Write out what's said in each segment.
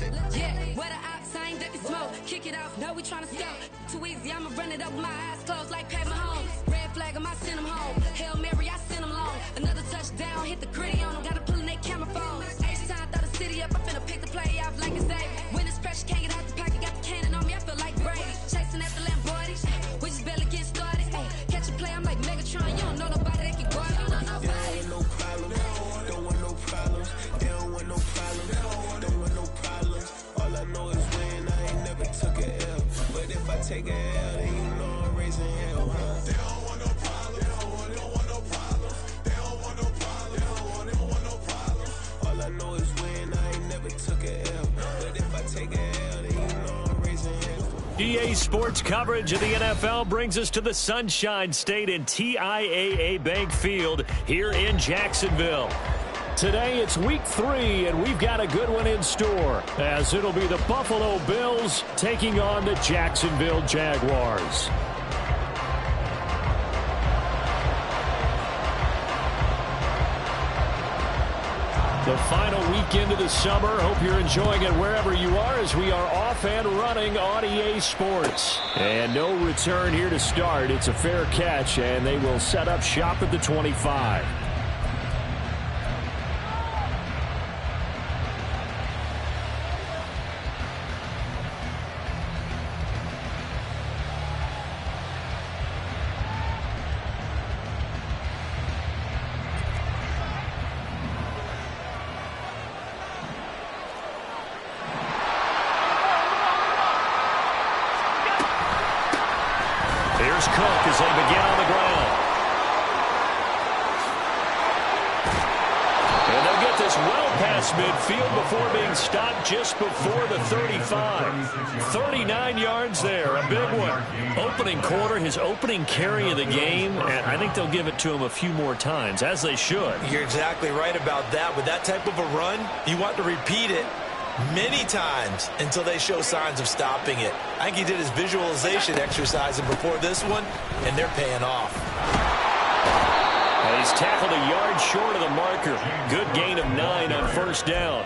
Yeah, where the ops, I ain't ducking smoke. Kick it off, no, we tryna scope. Too easy, I'ma run it up with my eyes closed like Pat Mahomes. Red flag, I send them home. Hail Mary, I send them long. Another touchdown, hit the gritty on them. Gotta pull in they camera phones. H-time, throw the city up. I finna pick the play off like it's David. When it's pressure, can't get out the pocket. Got the cannon on me, I feel like Brady. Chasing at the Lamborghini. We just barely get started. Ay, catch a play, I'm like Megatron. You don't know nobody that can guard. You don't know nobody. No problems, don't want no problems. They don't want no problems, don't want no problems. All I know is win, I ain't never took a L. But if I take a L, then you know I'm raising hell, huh? They don't want no problems, they don't want no problems. They don't want no problems, they don't want no problems. All I know is win, I ain't never took a L. But if I take a L, then you know I'm raising hell. EA Sports coverage of the NFL brings us to the Sunshine State in TIAA Bank Field here in Jacksonville. Today it's week 3, and we've got a good one in store, as it'll be the Buffalo Bills taking on the Jacksonville Jaguars. The final weekend of the summer. Hope you're enjoying it wherever you are, as we are off and running on EA Sports. And no return here to start. It's a fair catch, and they will set up shop at the 25. Here's Cook as they begin on the ground. And they'll get this well past midfield before being stopped just before the 35. 39 yards there, a big one. Opening quarter, his opening carry of the game, and I think they'll give it to him a few more times, as they should. You're exactly right about that. With that type of a run, you want to repeat it many times until they show signs of stopping it. I think he did his visualization exercising before this one, and they're paying off. And he's tackled a yard short of the marker. Good gain of 9 on first down.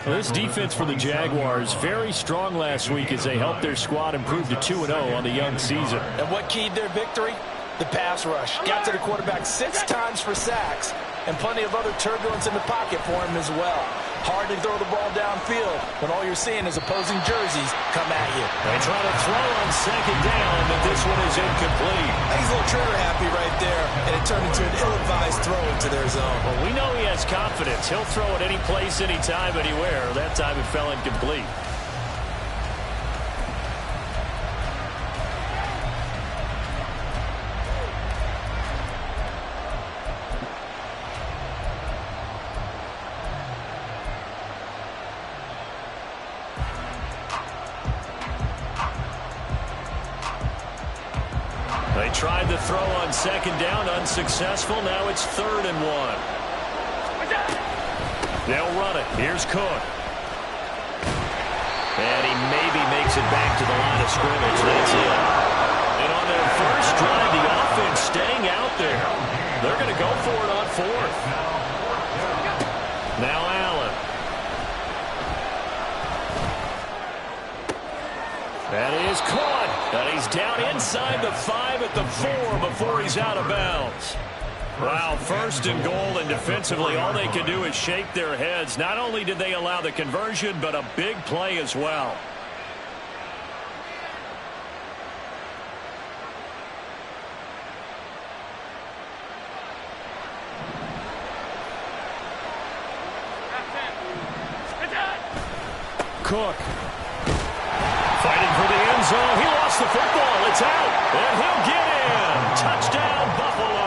Well, this defense for the Jaguars, very strong last week as they helped their squad improve to 2-0 on the young season. And what keyed their victory? The pass rush. Got to the quarterback 6 times for sacks, and plenty of other turbulence in the pocket for him as well. Hard to throw the ball downfield when all you're seeing is opposing jerseys come at you. They try to throw on second down, but this one is incomplete. He's a little trigger happy right there, and it turned into an ill-advised throw into their zone. Well, we know he has confidence. He'll throw it any place, anytime, anywhere. That time it fell incomplete. They tried the throw on second down, unsuccessful. Now it's 3rd and 1. They'll run it. Here's Cook. And he maybe makes it back to the line of scrimmage. That's it. And on their first drive, the offense staying out there. They're going to go for it on 4th. Now Allen. That is caught. And he's down inside the 5 at the 4 before he's out of bounds. Wow, 1st and goal, and defensively all they can do is shake their heads. Not only did they allow the conversion, but a big play as well. Cook. Fighting for the end zone. He lost the football. It's out. And he'll get in. Touchdown, Buffalo.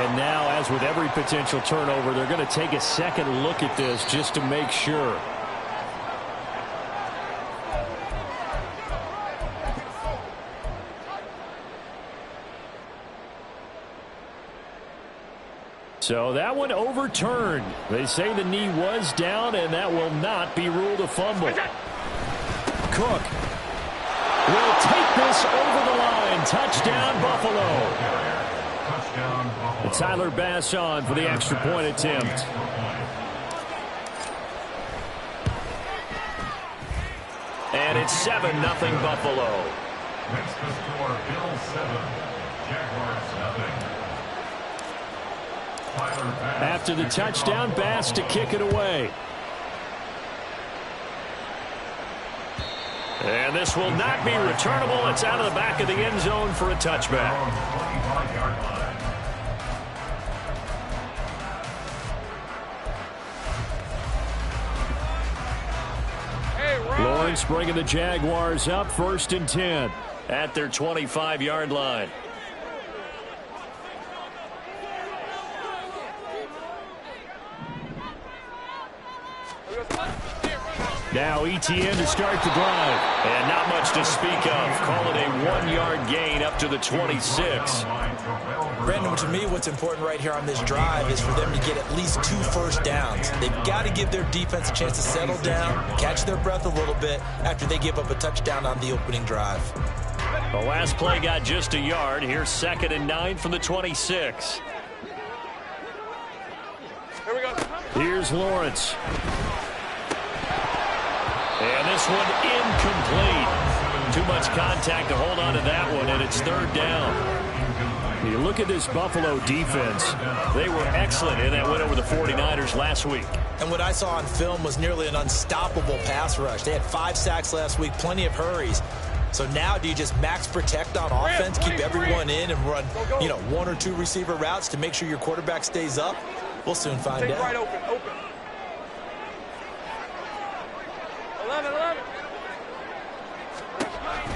And now, as with every potential turnover, they're going to take a second look at this just to make sure. So that one overturned. They say the knee was down, and that will not be ruled a fumble. Cook will take this over the line. Touchdown, Buffalo. Tyler Bass on for the extra point attempt. And it's 7-0 Buffalo. Next to score, Bills 7, Jaguars 0. After the touchdown, Bass to kick it away. And this will not be returnable. It's out of the back of the end zone for a touchback. Lawrence bringing the Jaguars up 1st and 10 at their 25-yard line. Now ETN to start the drive. And not much to speak of. Call it a 1-yard gain up to the 26. Brandon, to me, what's important right here on this drive is for them to get at least 2 first downs. They've got to give their defense a chance to settle down, catch their breath a little bit after they give up a touchdown on the opening drive. The last play got just a yard. Here's 2nd and 9 from the 26. Here we go. Here's Lawrence. And this one incomplete. Too much contact to hold on to that one, and it's 3rd down. You look at this Buffalo defense. They were excellent in that win over the 49ers last week. And what I saw on film was nearly an unstoppable pass rush. They had 5 sacks last week, plenty of hurries. So now do you just max protect on offense, keep everyone in and run, 1 or 2 receiver routes to make sure your quarterback stays up? We'll soon find out. Right open. 11.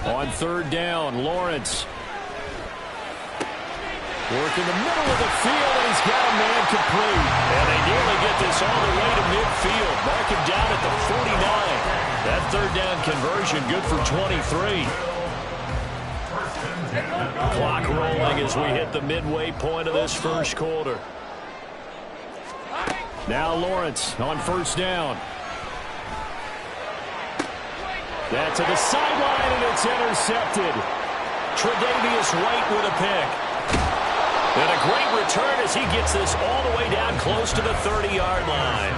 On 3rd down, Lawrence. Working the middle of the field, and he's got a man complete. And they nearly get this all the way to midfield. Mark him down at the 49. That 3rd down conversion good for 23. Clock rolling as we hit the midway point of this first quarter. Now Lawrence on 1st down. That to the sideline, and it's intercepted. Tre'Davious White with a pick. And a great return as he gets this all the way down close to the 30-yard line.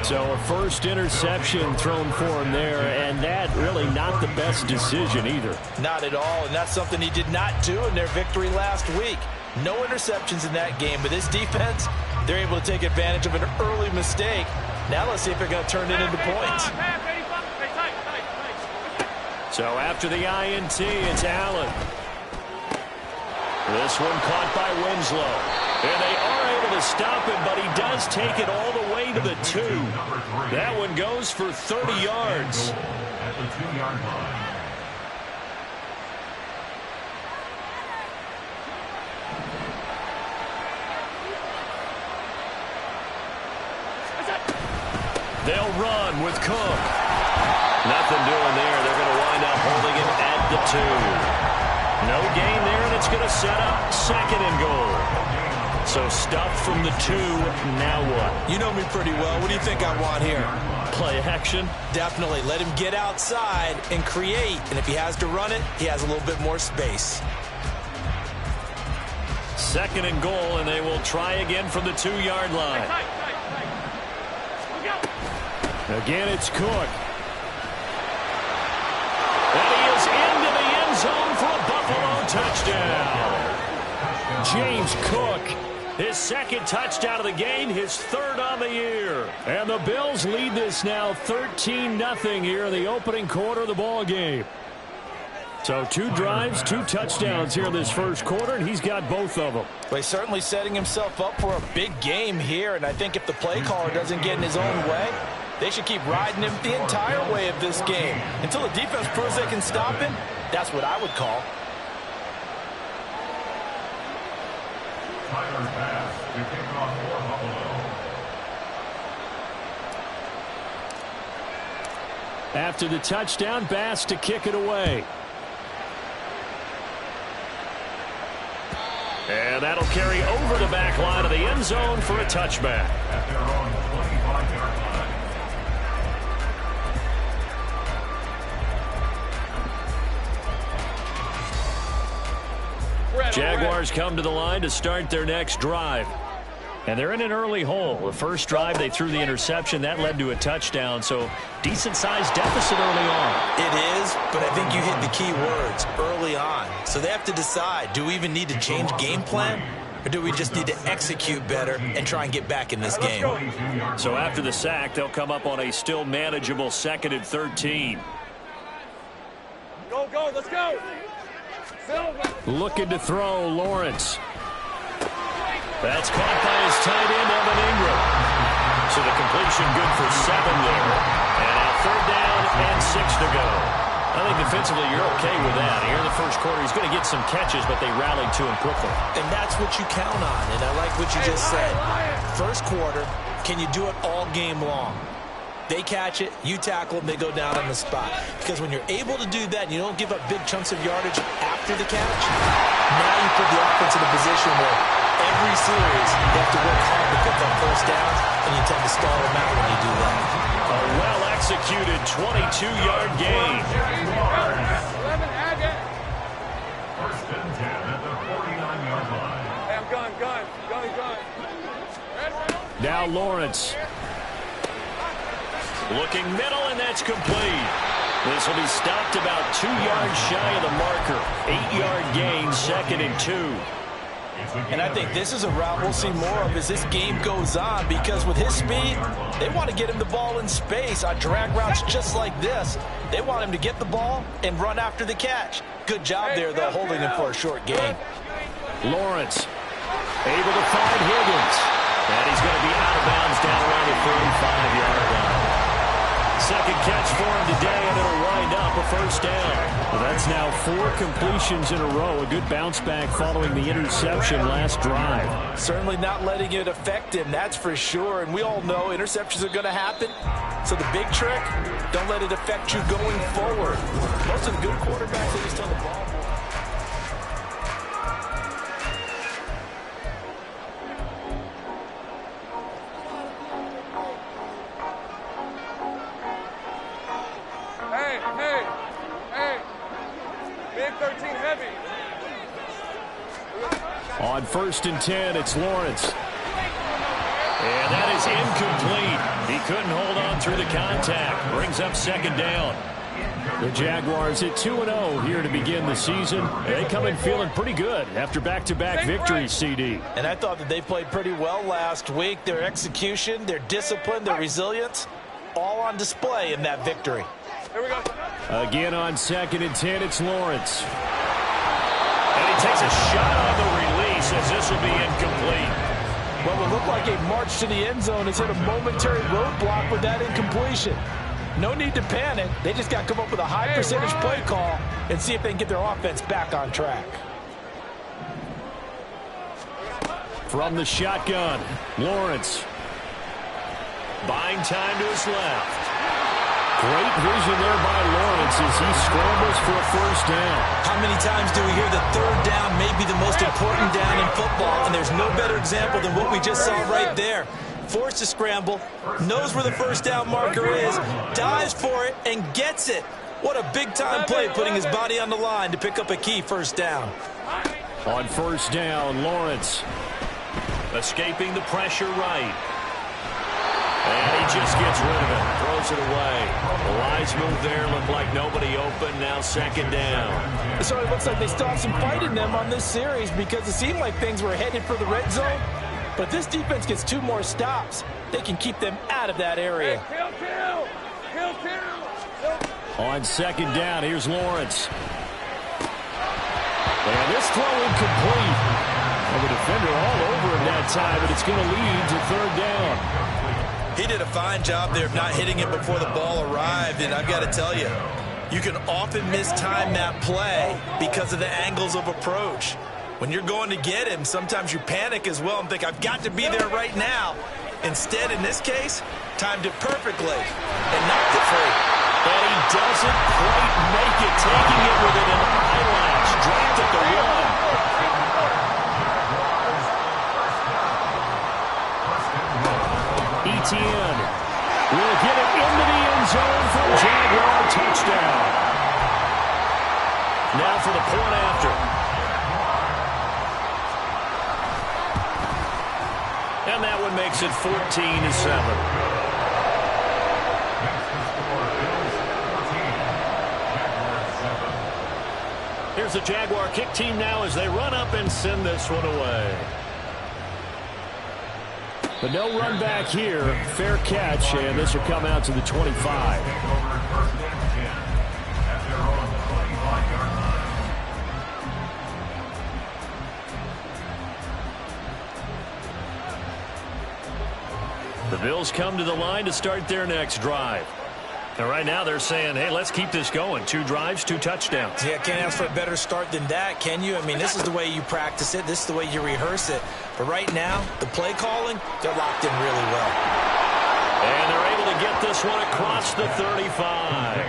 So a first interception thrown for him there, and that really not the best decision either. Not at all, and that's something he did not do in their victory last week. No interceptions in that game, but this defense, they're able to take advantage of an early mistake. Now let's see if they're going to turn it into points. So after the INT, it's Allen. This one caught by Winslow. And they are able to stop him, but he does take it all the way to the 2. That one goes for 30 yards. At the 2-yard line. They'll run with Cook. Nothing doing there. They're going to wind up holding him at the 2. No gain there, and it's going to set up 2nd and goal. So stuff from the 2. Now what? You know me pretty well. What do you think I want here? Play action? Definitely. Let him get outside and create. And if he has to run it, he has a little bit more space. 2nd and goal, and they will try again from the 2-yard line. Again, it's Cook. And he is into the end zone for a Buffalo touchdown. James Cook, his 2nd touchdown of the game, his 3rd on the year. And the Bills lead this now 13-0 here in the opening quarter of the ball game. So 2 drives, 2 touchdowns here in this first quarter, and he's got both of them. Well, he's certainly setting himself up for a big game here, and I think if the play caller doesn't get in his own way, they should keep riding him the entire way of this game. Until the defense proves they can stop him, that's what I would call. Tyler Bass to kick off for Buffalo. After the touchdown, Bass to kick it away. And that'll carry over the back line of the end zone for a touchback. At their own 25-yard line. Jaguars come to the line to start their next drive. And they're in an early hole. The first drive, they threw the interception. That led to a touchdown, so decent-sized deficit early on. It is, but I think you hit the key words, early on. So they have to decide, do we even need to change game plan, or do we just need to execute better and try and get back in this game? So after the sack, they'll come up on a still manageable 2nd and 13. Go, go, let's go. Looking to throw, Lawrence. That's caught by his tight end, Evan Ingram. So the completion good for 7 there. And now 3rd down and 6 to go. I think defensively you're okay with that. Here in the first quarter, he's going to get some catches, but they rallied to him quickly. And that's what you count on, and I like what you just said. First quarter, can you do it all game long? They catch it, you tackle them, they go down on the spot. Because when you're able to do that and you don't give up big chunks of yardage after the catch, now you put the offense in a position where every series they have to work hard to pick up first downs, and you tend to stall them out when you do that. A well-executed 22-yard gain. 11, add it. First and 10 at the 49-yard line. Hey, I'm gun. Now Lawrence. Looking middle, and that's complete. This will be stopped about 2 yards shy of the marker. 8-yard gain, 2nd and 2. And I think this is a route we'll see more of as this game goes on, because with his speed, they want to get him the ball in space on drag routes just like this. They want him to get the ball and run after the catch. Good job there, though, holding him for a short gain. Lawrence able to find Higgins. And he's going to be out of bounds down around the 35-yard line. Second catch for him today, and it'll wind up a first down. Well, that's now 4 completions in a row. A good bounce back following the interception last drive. Certainly not letting it affect him, that's for sure. And we all know interceptions are going to happen. So the big trick, don't let it affect you going forward. Most of the good quarterbacks, they just on the ball. Hey. Big 13 heavy. On 1st and 10, it's Lawrence. And that is incomplete. He couldn't hold on through the contact. Brings up 2nd down. The Jaguars hit 2-0 here to begin the season. They come in feeling pretty good after back-to-back victories, CD. And I thought that they played pretty well last week. Their execution, their discipline, their resilience, all on display in that victory. Here we go. Again on 2nd and 10, it's Lawrence. And he takes a shot on the release as this will be incomplete. What will look like a march to the end zone has hit a momentary roadblock with that incompletion. No need to panic. They just got to come up with a high percentage play call and see if they can get their offense back on track. From the shotgun, Lawrence. Buying time to his left. Great vision there by Lawrence as he scrambles for a first down. How many times do we hear that 3rd down may be the most important down in football? And there's no better example than what we just saw right there. Forced to scramble, knows where the first down marker is, dives for it, and gets it. What a big-time play, putting his body on the line to pick up a key first down. On 1st down, Lawrence escaping the pressure right. And he just gets rid of it, throws it away. The wise move there, looked like nobody open, now 2nd down. So it looks like they still have some fight in them on this series, because it seemed like things were headed for the red zone. But this defense gets 2 more stops. They can keep them out of that area. Kill. On 2nd down, here's Lawrence. And this throw incomplete. And the defender all over him that time, but it's going to lead to 3rd down. He did a fine job there of not hitting it before the ball arrived, and I've got to tell you, you can often mistime that play because of the angles of approach. When you're going to get him, sometimes you panic as well and think, I've got to be there right now. Instead, in this case, timed it perfectly and knocked it free. And he doesn't quite make it, taking it with an eyelash, dropped at the 1. Etienne will get it into the end zone for a Jaguar touchdown. Now for the point after. And And that one makes it 14-7. Here's the Jaguar kick team now as they run up and send this one away. But no run back here. Fair catch, and this will come out to the 25. The Bills come to the line to start their next drive. And right now they're saying, hey, let's keep this going. 2 drives, 2 touchdowns. Yeah, can't ask for a better start than that, can you? I mean, this is the way you practice it. This is the way you rehearse it. But right now, the play calling, they're locked in really well. And they're able to get this one across the 35.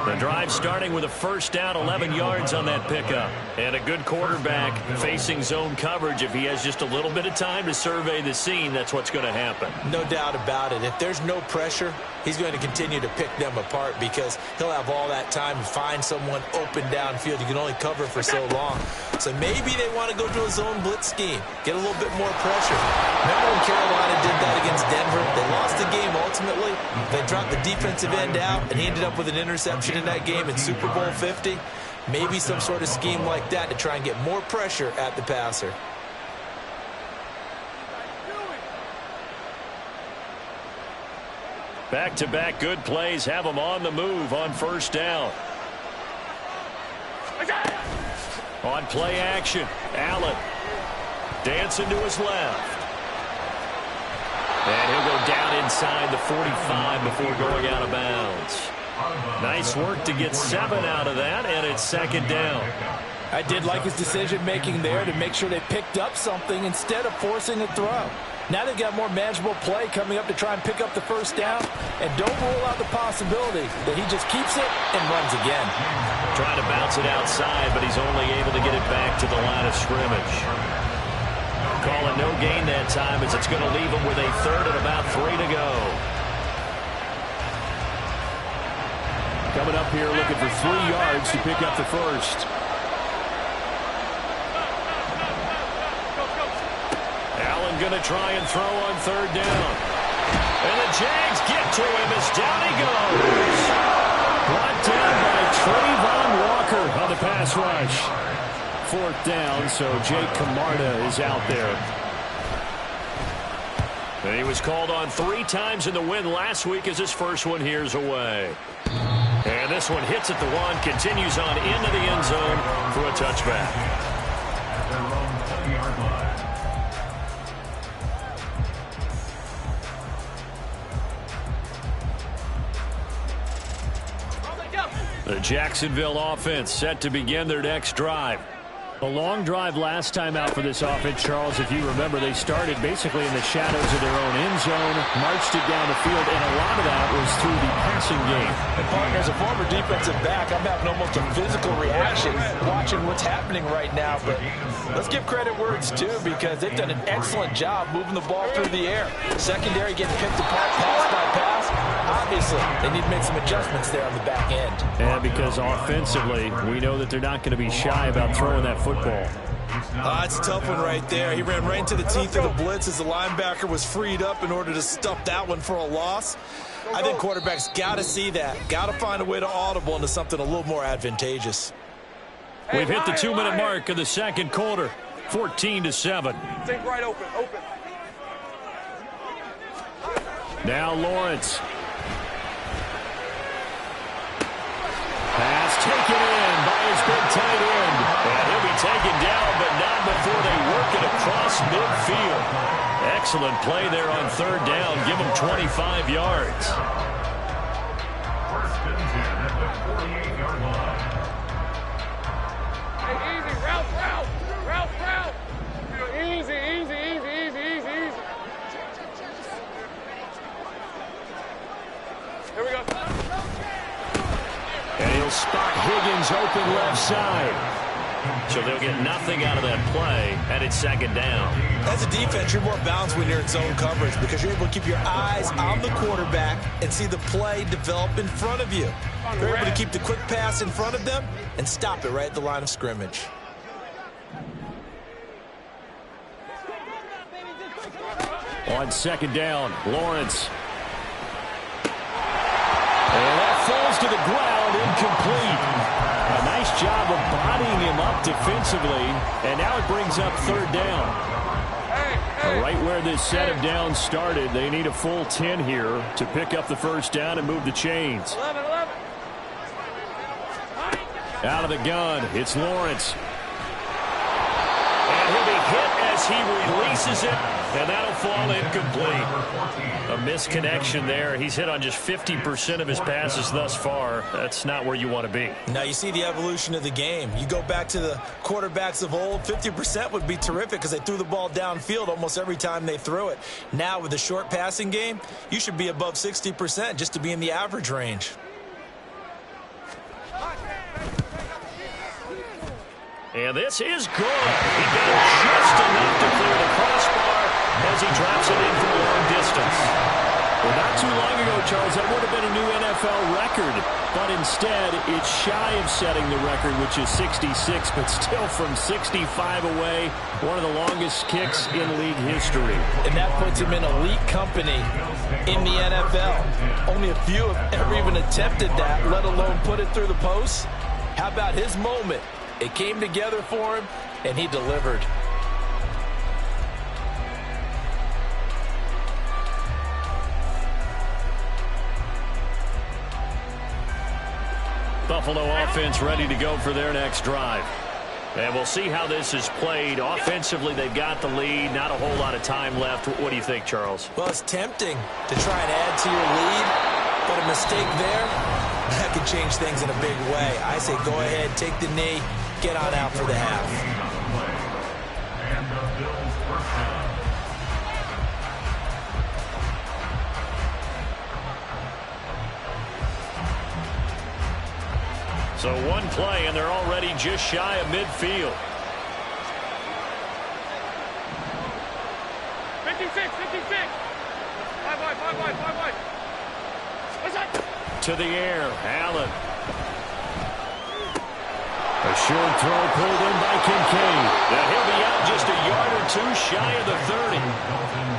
The drive starting with a first down, 11 yards on that pickup. And a good quarterback facing zone coverage. If he has just a little bit of time to survey the scene, that's what's going to happen. No doubt about it. If there's no pressure, he's going to continue to pick them apart because he'll have all that time to find someone open downfield. You can only cover for so long. So maybe they want to go to a zone blitz scheme, get a little bit more pressure. Remember when Carolina did that against Denver? They lost the game ultimately. They dropped the defensive end out, and he ended up with an interception in that game in Super Bowl 50. Maybe some sort of scheme like that to try and get more pressure at the passer. Back-to-back good plays have them on the move on first down. On play action, Allen dancing to his left. And he'll go down inside the 45 before going out of bounds. Nice work to get 7 out of that, and it's second down. I did like his decision-making there to make sure they picked up something instead of forcing a throw. Now they've got more manageable play coming up to try and pick up the first down, and don't rule out the possibility that he just keeps it and runs again. Trying to bounce it outside, but he's only able to get it back to the line of scrimmage. Calling no gain that time as it's going to leave him with a third and about 3 to go. Coming up here looking for 3 yards to pick up the first. Allen going to try and throw on third down. And the Jags get to him as down he goes. Brought down by Trayvon Walker on the pass rush. 4th down, so Jake Camarda is out there. And he was called on 3 times in the win last week as his first one here's away. And this one hits at the 1, continues on into the end zone for a touchback. The Jacksonville offense set to begin their next drive. A long drive last time out for this offense, Charles. If you remember, they started basically in the shadows of their own end zone, marched it down the field, and a lot of that was through the passing game. And partner, as a former defensive back, I'm having almost a physical reaction watching what's happening right now. But let's give credit where it's due because they've done an excellent job moving the ball through the air. Secondary getting picked apart pass by pass. Obviously, they need to make some adjustments there on the back end. And because offensively, we know that they're not going to be shy about throwing that football. It's a tough one right there. He ran right into the teeth of the blitz as the linebacker was freed up in order to stuff that one for a loss. I think quarterbacks got to see that. Got to find a way to audible into something a little more advantageous. We've hit the 2-minute mark of the second quarter. 14-7. Think right open. Now Lawrence. Pass taken in by his big tight end. And he'll be taken down, but not before they work it across midfield. Excellent play there on third down. Give him 25 yards. First and 10 at the 48-yard line. Hey, easy. Route. Easy. Here we go. And he'll spot Higgins open left side. So they'll get nothing out of that play, and it's second down. As a defense, you're more balanced when you're in zone coverage because you're able to keep your eyes on the quarterback and see the play develop in front of you. You're able to keep the quick pass in front of them and stop it right at the line of scrimmage. On second down, Lawrence. And that falls to the ground, incomplete. A nice job of bodying him up defensively, and now it brings up third down. Right where this set of downs started, they need a full 10 here to pick up the first down and move the chains. 11. Out of the gun, it's Lawrence. And he'll be hit as he releases it, and that'll fall incomplete. A misconnection there. He's hit on just 50% of his passes thus far. That's not where you want to be. Now you see the evolution of the game. You go back to the quarterbacks of old, 50% would be terrific because they threw the ball downfield almost every time they threw it. Now with the short passing game, you should be above 60% just to be in the average range. And this is good. He got just enough to clear the crossbar as he drops it in from a long distance. Well, not too long ago, Charles, that would have been a new NFL record. But instead, it's shy of setting the record, which is 66, but still from 65 away, one of the longest kicks in league history. And that puts him in elite company in the NFL. Only a few have ever even attempted that, let alone put it through the post. How about his moment? It came together for him, and he delivered. Buffalo offense ready to go for their next drive. And we'll see how this is played. Offensively, they've got the lead. Not a whole lot of time left. What do you think, Charles? Well, it's tempting to try and add to your lead, but a mistake there, that could change things in a big way. I say go ahead, take the knee, get on out for the half. And the Bills first down. So one play, and they're already just shy of midfield. 56. 5 wide. What's that? To the air, Allen. A short throw pulled in by Kincaid. Now he'll be out just a yard or two shy of the 30.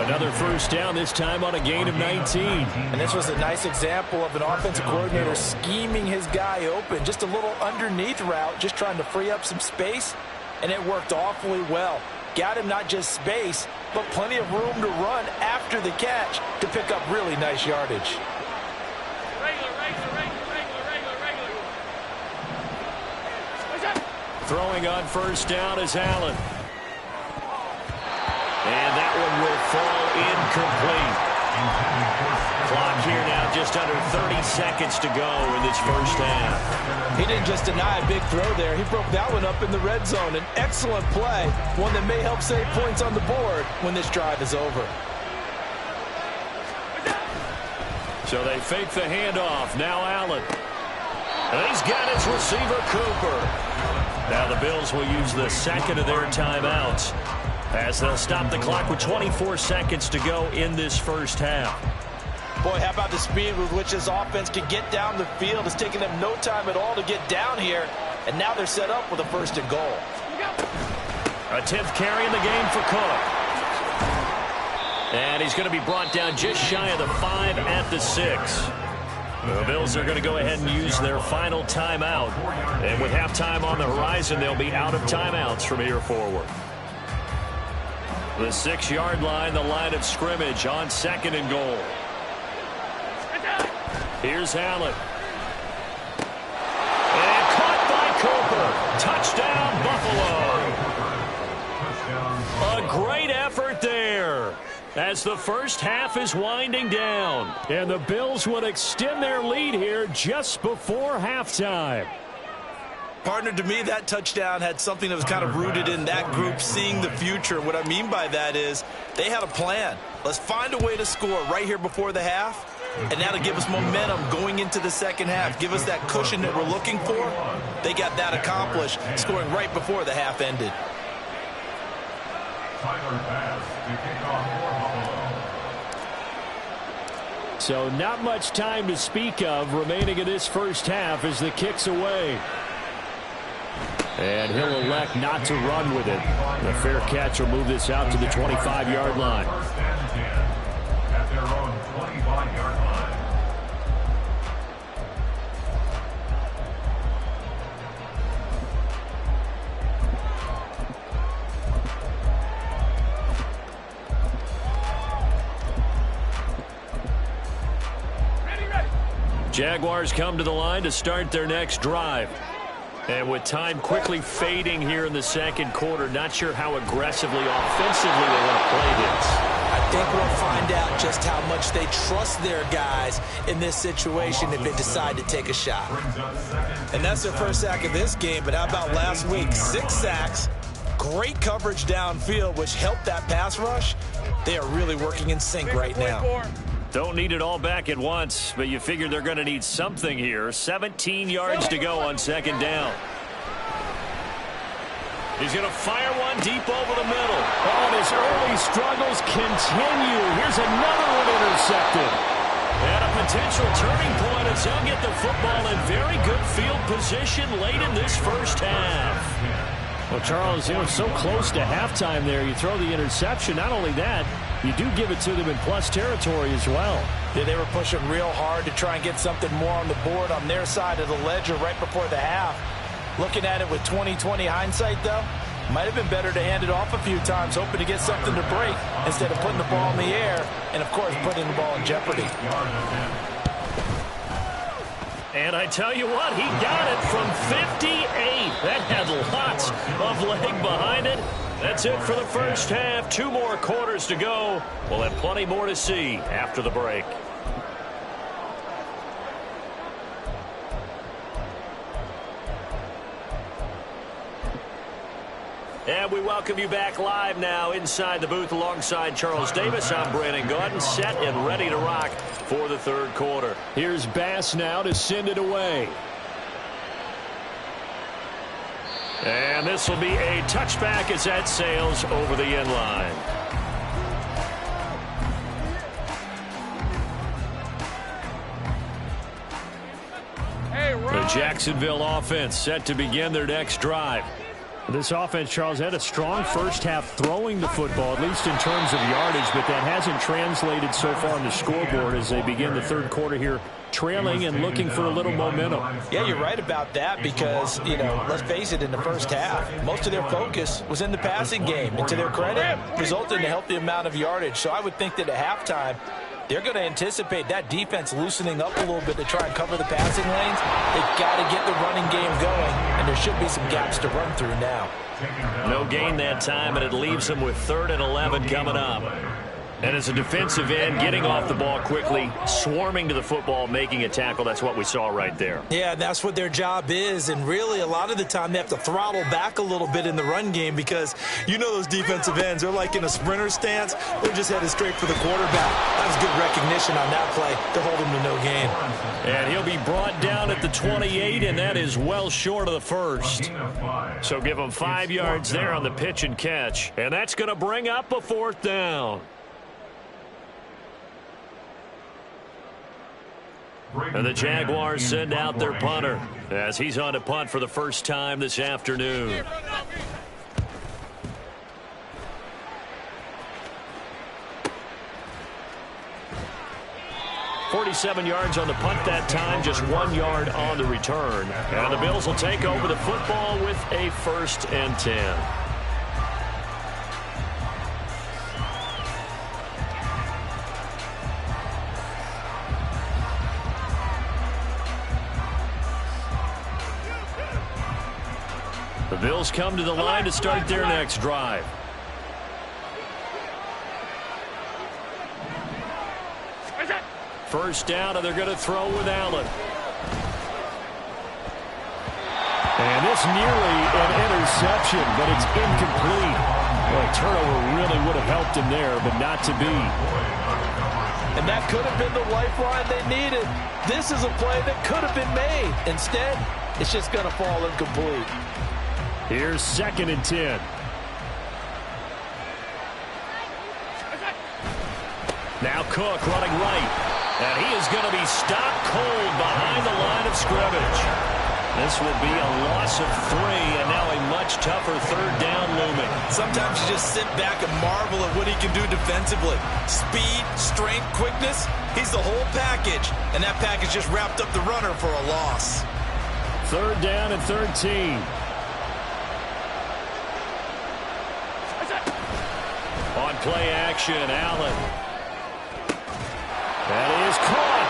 Another first down, this time on a gain of 19. And this was a nice example of an offensive coordinator scheming his guy open. Just a little underneath route, just trying to free up some space, and it worked awfully well. Got him not just space, but plenty of room to run after the catch to pick up really nice yardage. Regular. What's that? Throwing on first down is Allen. And that one will fall incomplete. Clock here now just under 30 seconds to go in this first half. He didn't just deny a big throw there. He broke that one up in the red zone. An excellent play, one that may help save points on the board when this drive is over. So they fake the handoff. Now Allen. And he's got his receiver, Cooper. Now the Bills will use the second of their timeouts as they'll stop the clock with 24 seconds to go in this first half. Boy, how about the speed with which this offense can get down the field? It's taken them no time at all to get down here, and now they're set up with a first and goal. A 10th carry in the game for Cook. And he's going to be brought down just shy of the 5 at the 6. The Bills are going to go ahead and use their final timeout. And with halftime on the horizon, they'll be out of timeouts from here forward. The 6-yard line, the line of scrimmage on second and goal. Here's Allen. And caught by Cooper. Touchdown, Buffalo. A great effort there as the first half is winding down. And the Bills would extend their lead here just before halftime. Partner, to me, that touchdown had something that was kind of rooted in that group seeing the future. What I mean by that is they had a plan. Let's find a way to score right here before the half, and that'll give us momentum going into the second half. Give us that cushion that we're looking for. They got that accomplished, scoring right before the half ended. Tyler Bass to kick off for Buffalo. So not much time to speak of remaining in this first half as the kick's away. And he'll elect not to run with it. The fair catch will move this out to the 25-yard line. Jaguars come to the line to start their next drive. And with time quickly fading here in the second quarter, not sure how aggressively, offensively they want to play this. I think we'll find out just how much they trust their guys in this situation if they decide to take a shot. And that's their first sack of this game, but how about last week? 6 sacks, great coverage downfield, which helped that pass rush. They are really working in sync right now. Don't need it all back at once, but you figure they're going to need something here. 17 yards to go on second down. He's going to fire one deep over the middle. Oh, and his early struggles continue. Here's another one intercepted. And a potential turning point as he'll get the football in very good field position late in this first half. Well, Charles, so close to halftime there. You throw the interception. Not only that, you do give it to them in plus territory as well. Yeah, they were pushing real hard to try and get something more on the board on their side of the ledger right before the half. Looking at it with 20/20 hindsight, though, might have been better to hand it off a few times, hoping to get something to break instead of putting the ball in the air and, of course, putting the ball in jeopardy. And I tell you what, he got it from 58. That had lots of leg behind it. That's it for the first half. 2 more quarters to go. We'll have plenty more to see after the break. And we welcome you back live now inside the booth alongside Charles Davis. I'm Brandon Gordon, set and ready to rock for the third quarter. Here's Bass now to send it away. And this will be a touchback as that sails over the end line. The Jacksonville offense set to begin their next drive. This offense, Charles, had a strong first half throwing the football, at least in terms of yardage, but that hasn't translated so far on the scoreboard as they begin the third quarter here, trailing and looking for a little momentum. Yeah, you're right about that because, let's face it, in the first half, most of their focus was in the passing game. And to their credit, resulted in a healthy amount of yardage. So I would think that at halftime, they're going to anticipate that defense loosening up a little bit to try and cover the passing lanes. They've got to get the running game going, and there should be some gaps to run through now. No gain that time, and it leaves them with 3rd and 11 coming up. And as a defensive end, getting off the ball quickly, swarming to the football, making a tackle, that's what we saw right there. Yeah, that's what their job is, and really a lot of the time they have to throttle back a little bit in the run game because those defensive ends, they're like in a sprinter stance. They're just headed straight for the quarterback. That was good recognition on that play to hold him to no gain. And he'll be brought down at the 28, and that is well short of the first. So give him 5 yards there on the pitch and catch, and that's going to bring up a 4th down. And the Jaguars send out their punter as he's on to punt for the first time this afternoon. .47 yards on the punt that time, just 1 yard on the return. And the Bills will take over the football with a 1st and 10. The Bills come to the line to start their next drive. First down, and they're going to throw with Allen. And this nearly an interception, but it's incomplete. Well, a turnover really would have helped him there, but not to be. And that could have been the lifeline they needed. This is a play that could have been made. Instead, it's just going to fall incomplete. Here's 2nd and 10. Now Cook running right. And he is going to be stopped cold behind the line of scrimmage. This will be a loss of 3, and now a much tougher 3rd down looming. Sometimes you just sit back and marvel at what he can do defensively. Speed, strength, quickness, he's the whole package. And that package just wrapped up the runner for a loss. 3rd down and 13. On play action, Allen. That is caught.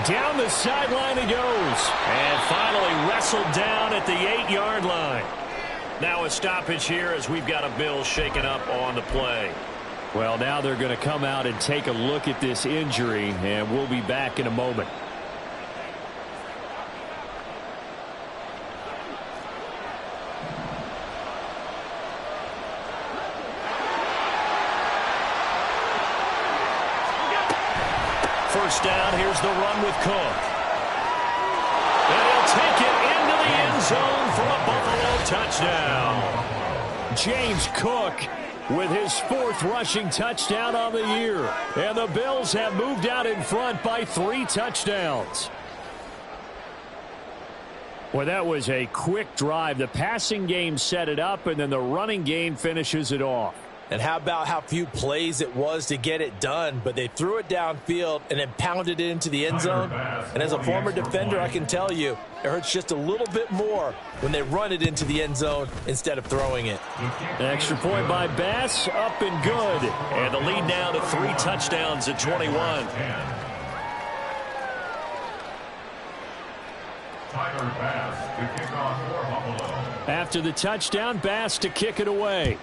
Down the sideline he goes. And finally wrestled down at the 8-yard line. Now a stoppage here as we've got a Bill shaken up on the play. Well, now they're going to come out and take a look at this injury, and we'll be back in a moment. First down, here's the run with Cook. And he'll take it into the end zone for a Buffalo touchdown. James Cook with his 4th rushing touchdown on the year. And the Bills have moved out in front by 3 touchdowns. Well, that was a quick drive. The passing game set it up, and then the running game finishes it off. And how about how few plays it was to get it done, but they threw it downfield and then pounded it into the end zone. And as a former defender, I can tell you, it hurts just a little bit more when they run it into the end zone instead of throwing it. An extra point by Bass, up and good. And the lead now to 3 touchdowns at 21. After the touchdown, Bass to kick it away.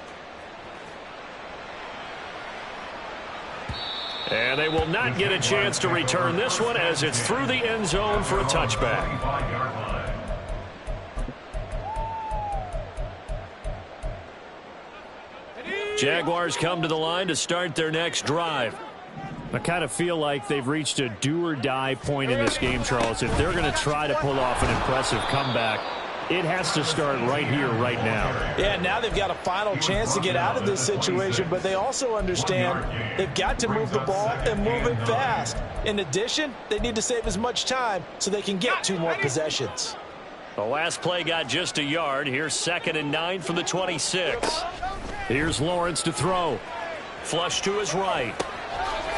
And they will not get a chance to return this one as it's through the end zone for a touchback. Jaguars come to the line to start their next drive. I kind of feel like they've reached a do-or-die point in this game, Charles. If they're going to try to pull off an impressive comeback, it has to start right here, right now. Yeah, now they've got a final chance to get out of this situation, but they also understand they've got to move the ball and move it fast. In addition, they need to save as much time so they can get 2 more possessions. The last play got just a yard. Here's 2nd and 9 from the 26. Here's Lawrence to throw. Flush to his right.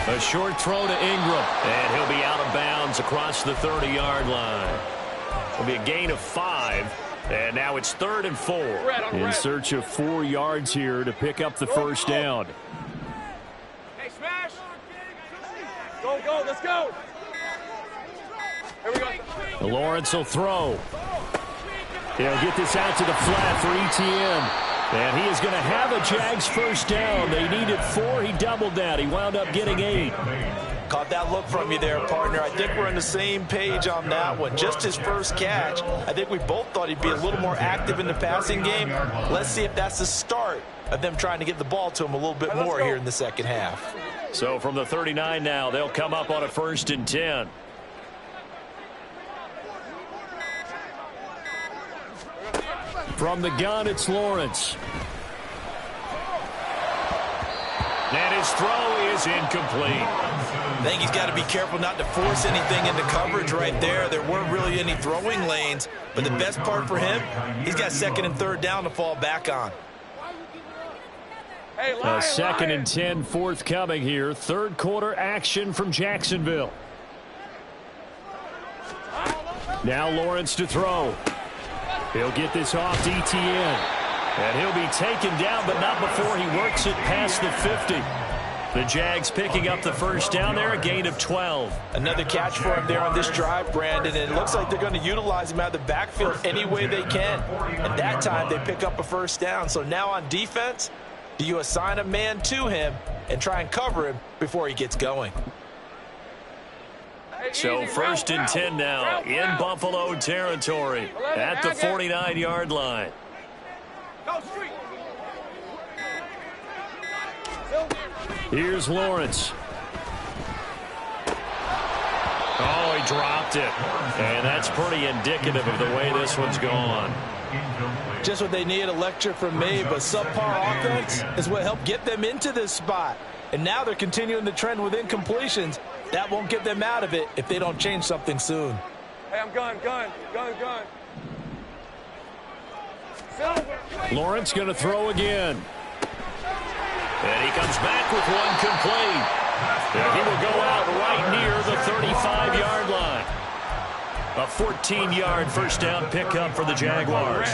A short throw to Ingram, and he'll be out of bounds across the 30-yard line. It'll be a gain of 5, and now it's 3rd and 4. In search of 4 yards here to pick up the first down. Hey, smash! Go, go, let's go! Here we go. Lawrence will throw. He'll get this out to the flat for ETN. And he is going to have a Jags first down. They needed 4. He doubled that. He wound up getting 8. Caught that look from you there, partner. I think we're on the same page on that one. Just his first catch. I think we both thought he'd be a little more active in the passing game. Let's see if that's the start of them trying to get the ball to him a little bit more here in the second half. So from the 39 now, they'll come up on a 1st and 10. From the gun, it's Lawrence. And his throw is incomplete. I think he's got to be careful not to force anything into coverage right there. There weren't really any throwing lanes, but the best part for him, he's got 2nd and 3rd down to fall back on. Hey, a 2nd and 10 forthcoming here. 3rd quarter action from Jacksonville. Now Lawrence to throw. He'll get this off to ETN. And he'll be taken down, but not before he works it past the 50. The Jags picking up the first down there, a gain of 12. Another catch for him there on this drive, Brandon, and it looks like they're going to utilize him out of the backfield any way they can. And that time they pick up a first down. So now on defense, do you assign a man to him and try and cover him before he gets going? So 1st and 10 now in Buffalo territory at the 49-yard line. Here's Lawrence. Oh, he dropped it. And that's pretty indicative of the way this one's gone. Just what they need, a lecture from me, but subpar offense is what helped get them into this spot. And now they're continuing the trend with incompletions. That won't get them out of it if they don't change something soon. Hey, I'm gun. Lawrence going to throw again. And he comes back with one complete. And he will go out right near the 35-yard line. A 14-yard first down pickup for the Jaguars.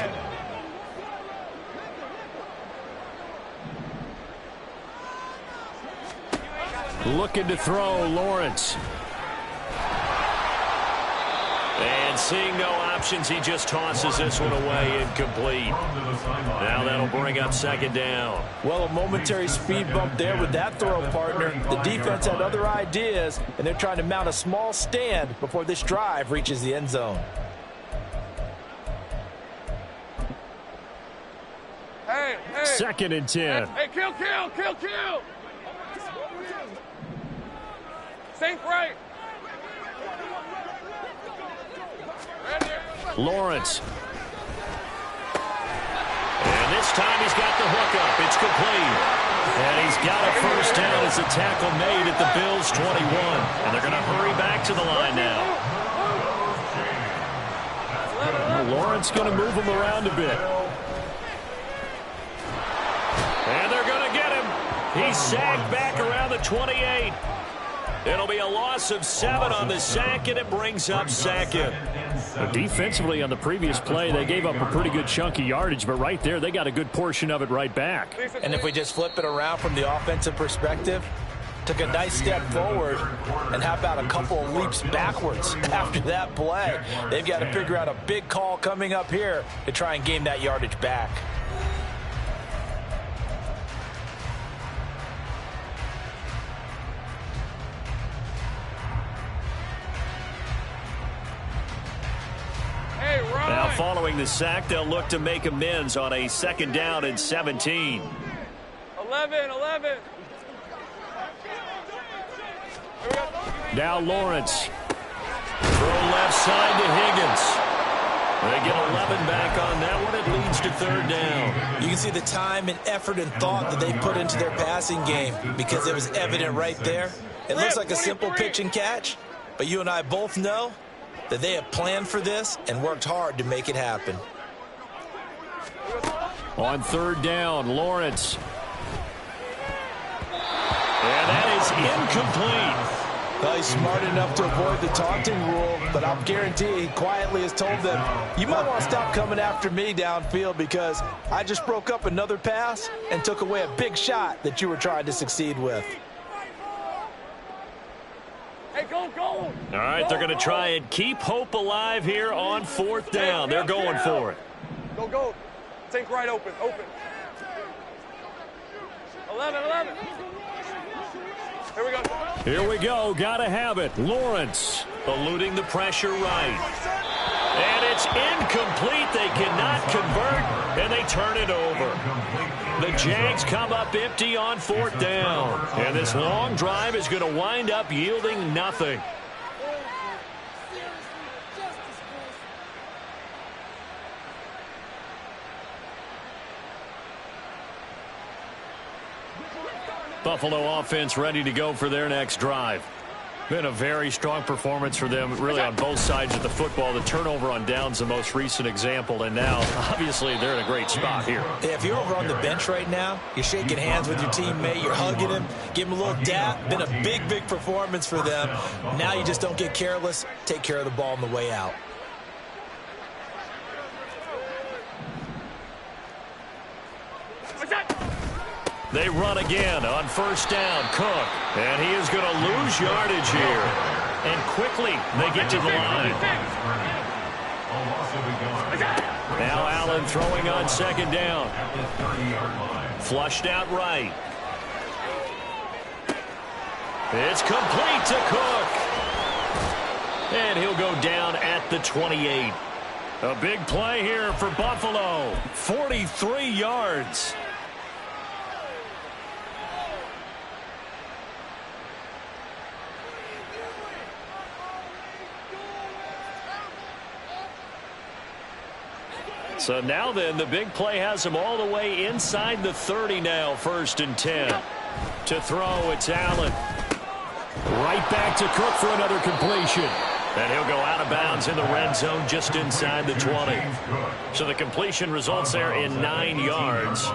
Looking to throw, Lawrence. And seeing no options, he just tosses this one away incomplete. Now that'll bring up second down. Well, a momentary speed bump there with that throw, partner. The defense had other ideas, and they're trying to mount a small stand before this drive reaches the end zone. Hey. Second and 10. Hey, kill. Sink right. Lawrence. And this time he's got the hook up. It's complete. And he's got a first down as the tackle made at the Bills' 21. And they're going to hurry back to the line now. Lawrence going to move him around a bit. And they're going to get him. He's sacked back around the 28. It'll be a loss of 7 on the sack, and it brings up second. Defensively on the previous play, they gave up a pretty good chunk of yardage, but right there, they got a good portion of it right back. And if we just flip it around from the offensive perspective, took a nice step forward, and how about a couple of leaps backwards after that play? They've got to figure out a big call coming up here to try and gain that yardage back. Now following the sack, they'll look to make amends on a second down and 17. 11. Now Lawrence. Throw left side to Higgins. They get 11 back on that one. It leads to third down. You can see the time and effort and thought that they put into their passing game because it was evident right there. It looks like a simple pitch and catch, but you and I both know that they have planned for this and worked hard to make it happen. On third down, Lawrence. And that is incomplete. Well, he's smart enough to avoid the taunting rule, but I'll guarantee he quietly has told them, you might want to stop coming after me downfield because I just broke up another pass and took away a big shot that you were trying to succeed with. Hey, go. All right, they're going to try and keep hope alive here on fourth down. They're going for it. Go. Think right open. 11. Here we go. Got to have it. Lawrence eluding the pressure right. And it's incomplete. They cannot convert, and they turn it over. The Jags come up empty on fourth down. And this long drive is going to wind up yielding nothing. Buffalo offense ready to go for their next drive. Been a very strong performance for them, really on both sides of the football. The turnover on downs, the most recent example, and now, obviously, they're in a great spot here. If you're over on the bench right now, you're shaking hands with your teammate, you're hugging him, give him a little dap. Been a big performance for them. Now you just don't get careless. Take care of the ball on the way out. They run again on first down. Cook. And he is going to lose yardage here. And quickly they get to the line. Now Allen throwing on second down. Flushed out right. It's complete to Cook. And he'll go down at the 28. A big play here for Buffalo. 43 yards. So now then, the big play has him all the way inside the 30 now, 1st and 10. To throw, it's Allen. Right back to Cook for another completion. And he'll go out of bounds in the red zone just inside the 20. So the completion results there in 9 yards.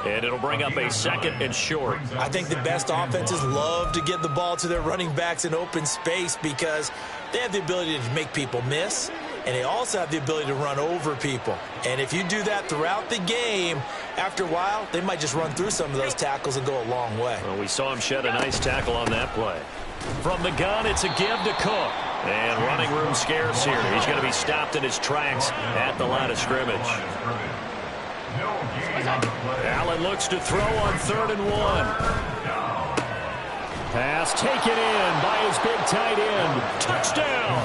And it'll bring up a second and short. I think the best offenses love to get the ball to their running backs in open space because they have the ability to make people miss. And they also have the ability to run over people. And if you do that throughout the game, after a while, they might just run through some of those tackles and go a long way. Well, we saw him shed a nice tackle on that play. From the gun, it's a give to Cook. And running room scarce here. He's going to be stopped in his tracks at the line of scrimmage. Allen looks to throw on 3rd and 1. Pass taken in by his big tight end. Touchdown!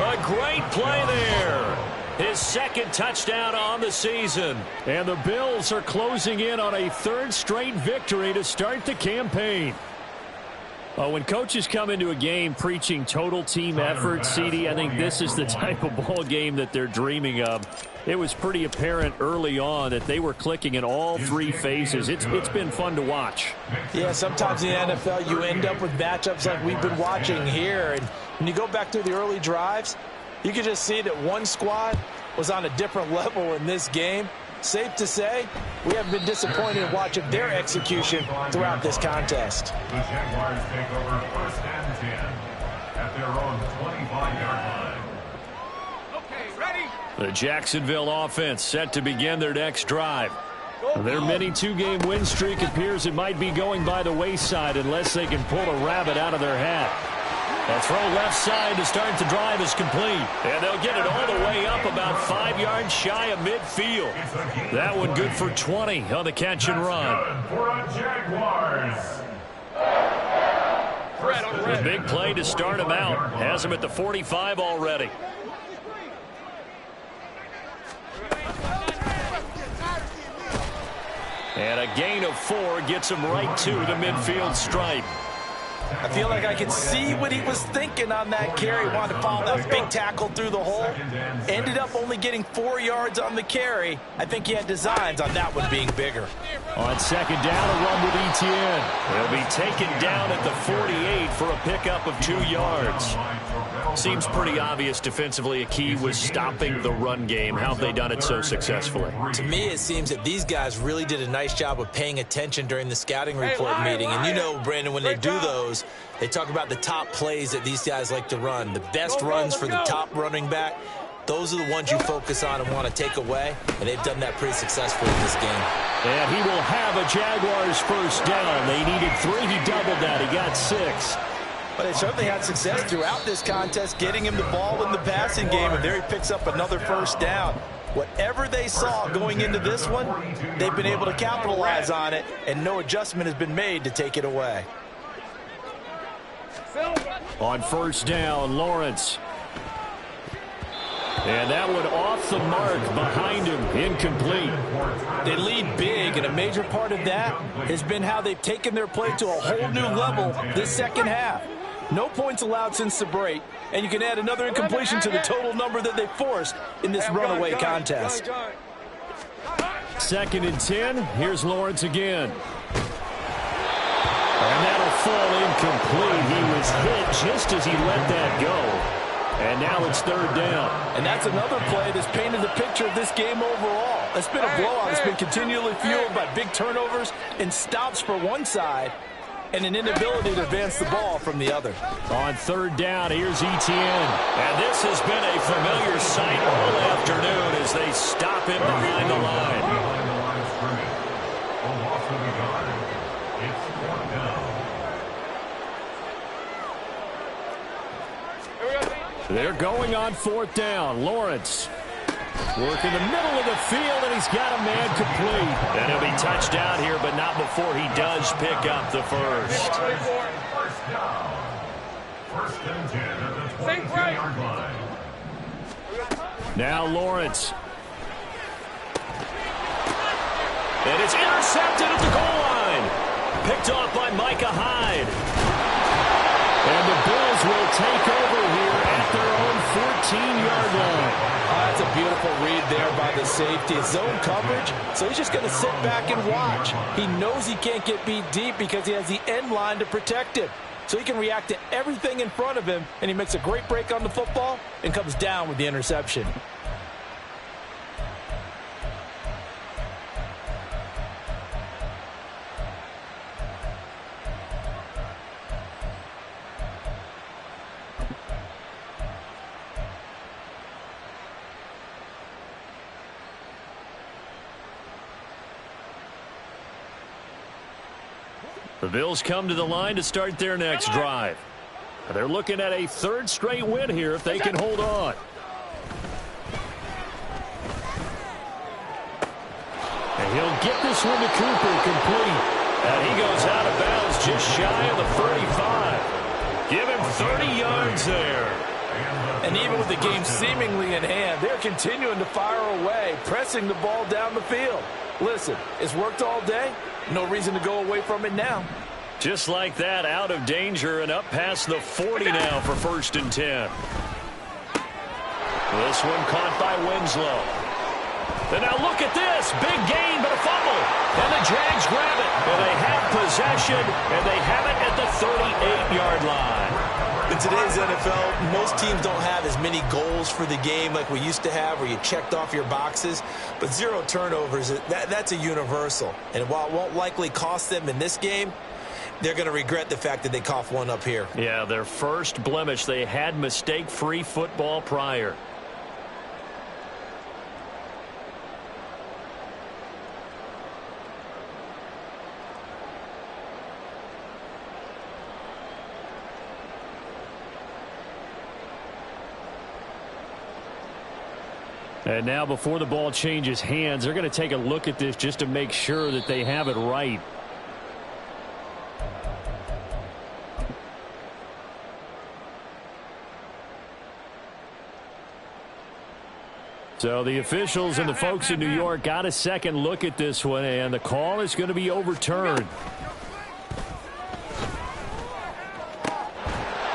A great play there. His 2nd touchdown on the season. And the Bills are closing in on a 3rd straight victory to start the campaign. When coaches come into a game preaching total team effort, CD, I think this is the type of ball game that they're dreaming of. It was pretty apparent early on that they were clicking in all 3 phases. It's been fun to watch. Yeah, sometimes in the NFL you end up with matchups like we've been watching here. And when you go back to the early drives, you can just see that one squad was on a different level in this game. Safe to say, we haven't been disappointed in watching their execution throughout this contest. The Jaguars take over 1st and 10 at their own 25-yard line. Okay, ready? The Jacksonville offense set to begin their next drive. Their mini 2-game win streak appears it might be going by the wayside unless they can pull a rabbit out of their hat. A throw left side to start the drive is complete. And they'll get it all the way up about 5 yards shy of midfield. That one good for 20 on the catch and run. For a Jaguars. A big play to start him out. Has him at the 45 already. And a gain of 4 gets him right to the midfield stripe. I feel like I can see what he was thinking on that carry. Wanted to follow that big tackle through the hole. Ended up only getting 4 yards on the carry. I think he had designs on that one being bigger. On 2nd down, a run with Etienne. He'll be taken down at the 48 for a pickup of 2 yards. Seems pretty obvious defensively a key was stopping the run game. How have they done it so successfully? To me, it seems that these guys really did a nice job of paying attention during the scouting report meeting. And you know, Brandon, when they do those, they talk about the top plays that these guys like to run. The best runs for the top running back. Those are the ones you focus on and want to take away. And they've done that pretty successfully in this game. And he will have a Jaguars 1st down. They needed 3. He doubled that. He got 6. But they certainly had success throughout this contest, getting him the ball in the passing game, and there he picks up another 1st down. Whatever they saw going into this one, they've been able to capitalize on it, and no adjustment has been made to take it away. On 1st down, Lawrence. And that one off the mark behind him, incomplete. They lead big, and a major part of that has been how they've taken their play to a whole new level this 2nd half. No points allowed since the break, and you can add another incompletion to the total number that they forced in this runaway contest. 2nd and 10. Here's Lawrence again. And that'll fall incomplete. He was hit just as he let that go. And now it's 3rd down. And that's another play that's painted the picture of this game overall. It's been a blowout. It's been continually fueled by big turnovers and stops for one side and an inability to advance the ball from the other. On 3rd down, here's Etienne. And this has been a familiar sight all afternoon as they stop him behind the line. They're going on 4th down. Lawrence work in the middle of the field, and he's got a man complete. And he'll be touched down here, but not before he does pick up the 1st. 1st down. 1st and 10 at the 22-yard line. Now Lawrence. And it's intercepted at the goal line. Picked off by Micah Hyde. And the Bills will take over here at their own 14-yard line. That's a beautiful read there by the safety. Zone coverage, so he's just going to sit back and watch. He knows he can't get beat deep because he has the end line to protect him. So he can react to everything in front of him, and he makes a great break on the football and comes down with the interception. The Bills come to the line to start their next drive. They're looking at a third straight win here if they can hold on. And he'll get this one to Cooper complete. And he goes out of bounds just shy of the 35. Give him 30 yards there. And even with the game seemingly in hand, they're continuing to fire away, pressing the ball down the field. Listen, it's worked all day. No reason to go away from it now. Just like that, out of danger and up past the 40 now for 1st and 10. This one caught by Winslow. And now look at this. Big gain, but a fumble. And the Jags grab it. And they have possession, and they have it at the 38-yard line. In today's NFL, most teams don't have as many goals for the game like we used to have where you checked off your boxes. But 0 turnovers, that's a universal. And while it won't likely cost them in this game, they're going to regret the fact that they coughed one up here. Yeah, their first blemish. They had mistake-free football prior. And now before the ball changes hands, they're going to take a look at this just to make sure that they have it right. So the officials and the folks in New York got a second look at this one, and the call is going to be overturned.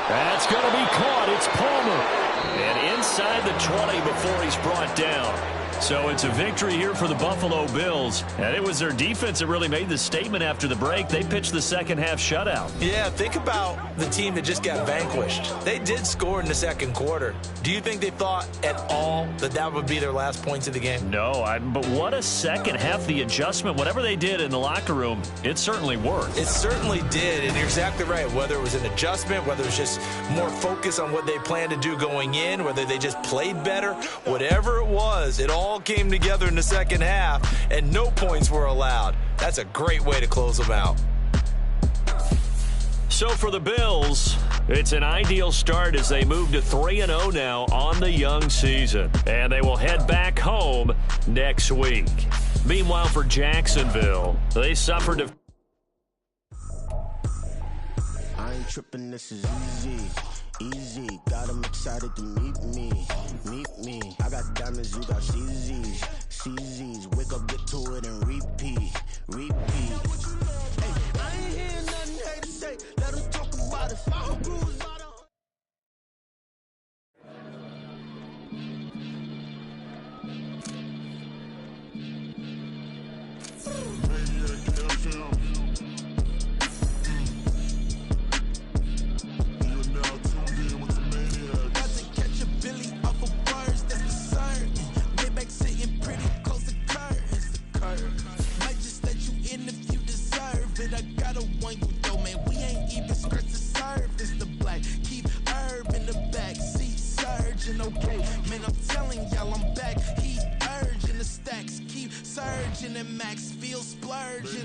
That's going to be caught. It's Palmer. And inside the 20 before he's brought down. So it's a victory here for the Buffalo Bills. And it was their defense that really made the statement after the break. They pitched the second half shutout. Yeah, think about the team that just got vanquished. They did score in the second quarter. Do you think they thought at all that that would be their last points of the game? No, but what a second half. The adjustment, whatever they did in the locker room, it certainly worked. It certainly did, and you're exactly right. Whether it was an adjustment, whether it was just more focus on what they planned to do going in, whether they just played better, whatever it was, it all came together in the second half, and no points were allowed. That's a great way to close them out. So for the Bills, it's an ideal start as they move to 3-0 now on the young season. And they will head back home next week. Meanwhile, for Jacksonville, they suffered a... I ain't tripping, this is easy. Easy, got them excited to meet me. I got diamonds, you got CZs. Wake up, get to it, and repeat. Hey, I ain't hearing nothing hate to say. Let them talk about it. Follow cruise out of... I got a one you though, man. We ain't even scratched the surface. The black keep herb in the back seat surging. Okay, man, I'm telling y'all I'm back. He urging the stacks keep surging and max feel splurging.